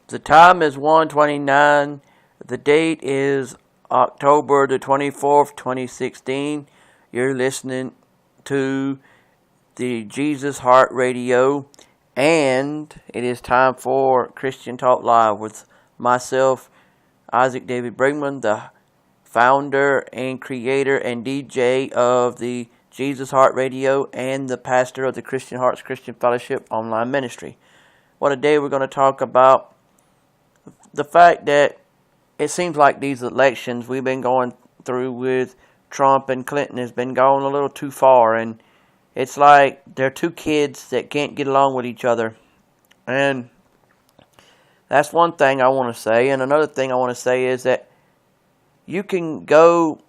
The time is 1:29. The date is October the 24th, 2016. You're listening to the Jesus Heart Radio, and it is time for Christian Talk Live with myself, Isaac David Brigman, the founder and creator and DJ of the Jesus Heart Radio and the pastor of the Christian Hearts Christian Fellowship online ministry. Well, today we're going to talk about the fact that it seems like these elections we've been going through with Trump and Clinton has been going a little too far, and it's like they're two kids that can't get along with each other. And that's one thing I want to say. And another thing I want to say is that you can go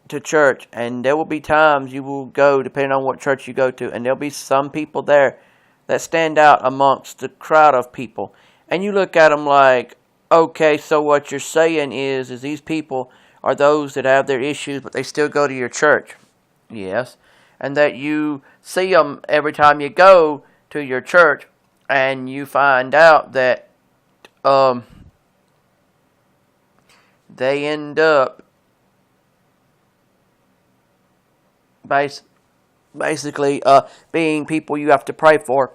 to church, and there will be times you will go, depending on what church you go to, and there'll be some people there that stand out amongst the crowd of people. And you look at them like, okay, so what you're saying is these people are those that have their issues, but they still go to your church. Yes. And that you see them every time you go to your church, and you find out that they end up basically being people you have to pray for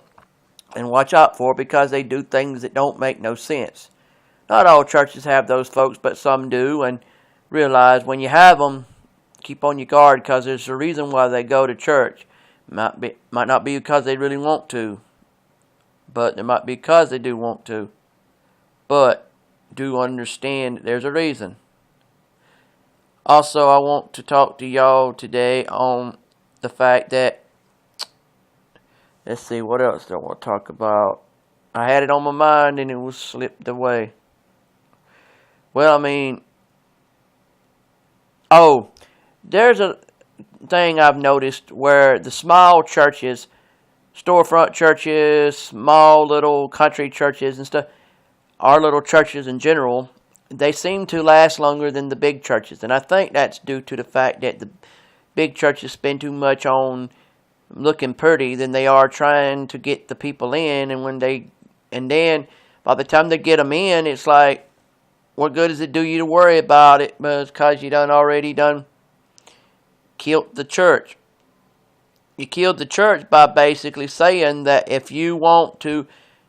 and watch out for because they do things that don't make no sense. Not all churches have those folks, but some do, and realize when you have them, keep on your guard because there's a reason why they go to church. Might not be because they really want to, but it might be because they do want to. But do understand there's a reason. Also, I want to talk to y'all today on the fact that, let's see, what else do I want to talk about? I had it on my mind and it was slipped away. Well, there's a thing I've noticed where the small churches, storefront churches, small little country churches and stuff, our little churches in general, they seem to last longer than the big churches. And I think that's due to the fact that the big churches spend too much on looking pretty than they are trying to get the people in. And then by the time they get them in, it's like, what good does it do you to worry about it? Because you already killed the church. You killed the church by basically saying that if you want to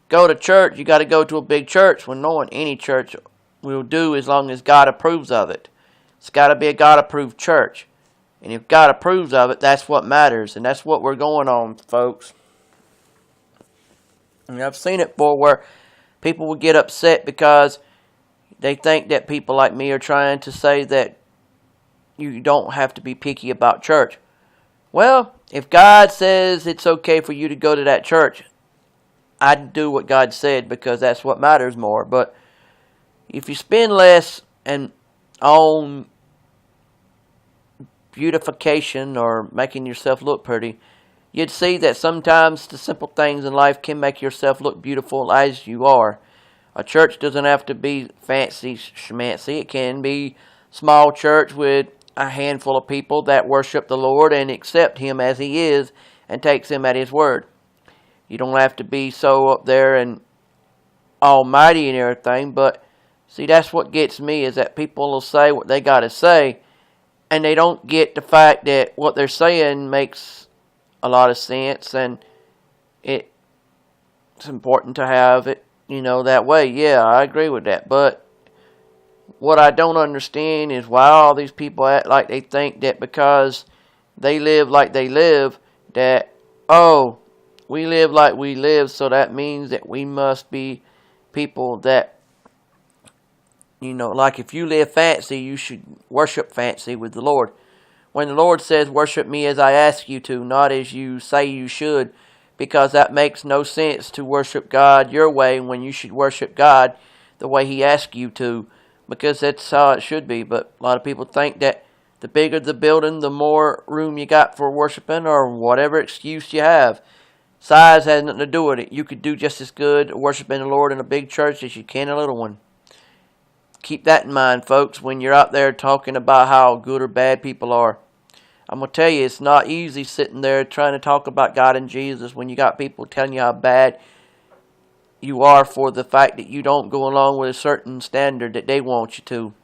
go to church, you got to go to a big church. When knowing any church will do as long as God approves of it. It's got to be a God-approved church. And if God approves of it, that's what matters. And that's what we're going on, folks. And I've seen it before where people will get upset because they think that people like me are trying to say that you don't have to be picky about church. Well, if God says it's okay for you to go to that church, I'd do what God said because that's what matters more. But if you spend less on beautification or making yourself look pretty, you'd see that sometimes the simple things in life can make yourself look beautiful as you are. A church doesn't have to be fancy schmancy. It can be small church with a handful of people that worship the Lord and accept Him as He is and takes Him at His word. You don't have to be so up there and almighty and everything, but see, that's what gets me is that people will say what they got to say, and they don't get the fact that what they're saying makes a lot of sense, and it's important to have it, that way. Yeah, I agree with that, but what I don't understand is why all these people act like they think that because they live like they live, that, we live like we live, so that means that we must be people that, like if you live fancy, you should worship fancy with the Lord. When the Lord says, worship me as I ask you to, not as you say you should, because that makes no sense to worship God your way when you should worship God the way He asks you to, because that's how it should be. But a lot of people think that the bigger the building, the more room you got for worshiping or whatever excuse you have. Size has nothing to do with it. You could do just as good worshiping the Lord in a big church as you can a little one. Keep that in mind, folks, when you're out there talking about how good or bad people are. I'm going to tell you, it's not easy sitting there trying to talk about God and Jesus when you got people telling you how bad you are for the fact that you don't go along with a certain standard that they want you to.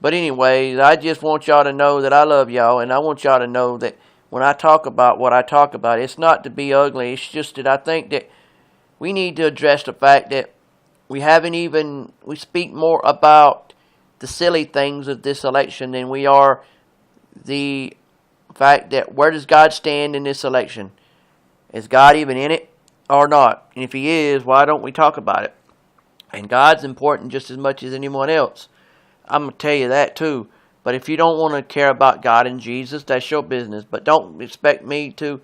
But anyways, I just want y'all to know that I love y'all, and I want y'all to know that when I talk about what I talk about, it's not to be ugly. It's just that I think that we need to address the fact that we speak more about the silly things of this election than we are the fact that where does God stand in this election? Is God even in it or not? And if He is, why don't we talk about it? And God's important just as much as anyone else. I'm going to tell you that too. But if you don't want to care about God and Jesus, that's your business. But don't expect me to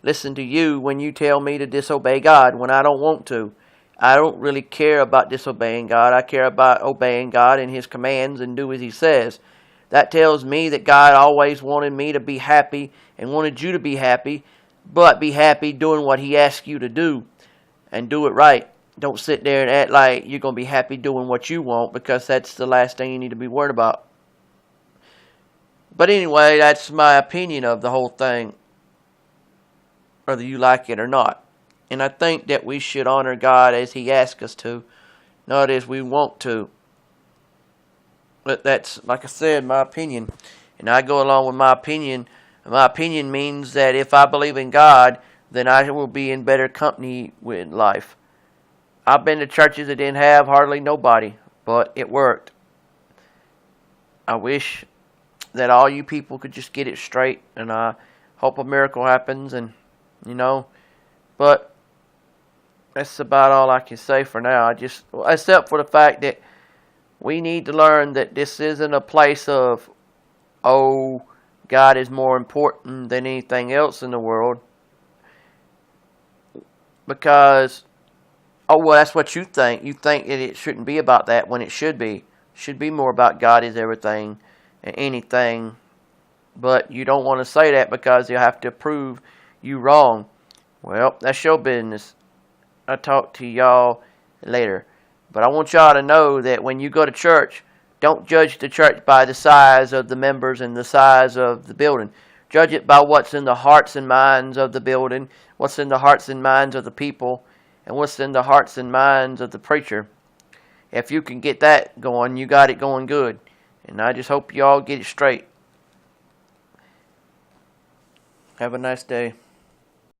listen to you when you tell me to disobey God when I don't want to. I don't really care about disobeying God. I care about obeying God and His commands and do as He says. That tells me that God always wanted me to be happy and wanted you to be happy, but be happy doing what He asks you to do and do it right. Don't sit there and act like you're going to be happy doing what you want, because that's the last thing you need to be worried about. But anyway, that's my opinion of the whole thing, whether you like it or not. And I think that we should honor God as He asks us to, not as we want to. But that's, like I said, my opinion. And I go along with my opinion. My opinion means that if I believe in God, then I will be in better company with life. I've been to churches that didn't have hardly nobody, but it worked. I wish that all you people could just get it straight, and I hope a miracle happens, and but that's about all I can say for now. Except for the fact that we need to learn that this isn't a place of, oh, God is more important than anything else in the world. Because, oh, well, that's what you think. You think that it shouldn't be about that when it should be. It should be more about God is everything and anything. But you don't want to say that because you have to prove you wrong. Well, that's your business. I'll talk to y'all later. But I want y'all to know that when you go to church, don't judge the church by the size of the members and the size of the building. Judge it by what's in the hearts and minds of the building, what's in the hearts and minds of the people, and what's in the hearts and minds of the preacher. If you can get that going, you got it going good. And I just hope you all get it straight. Have a nice day.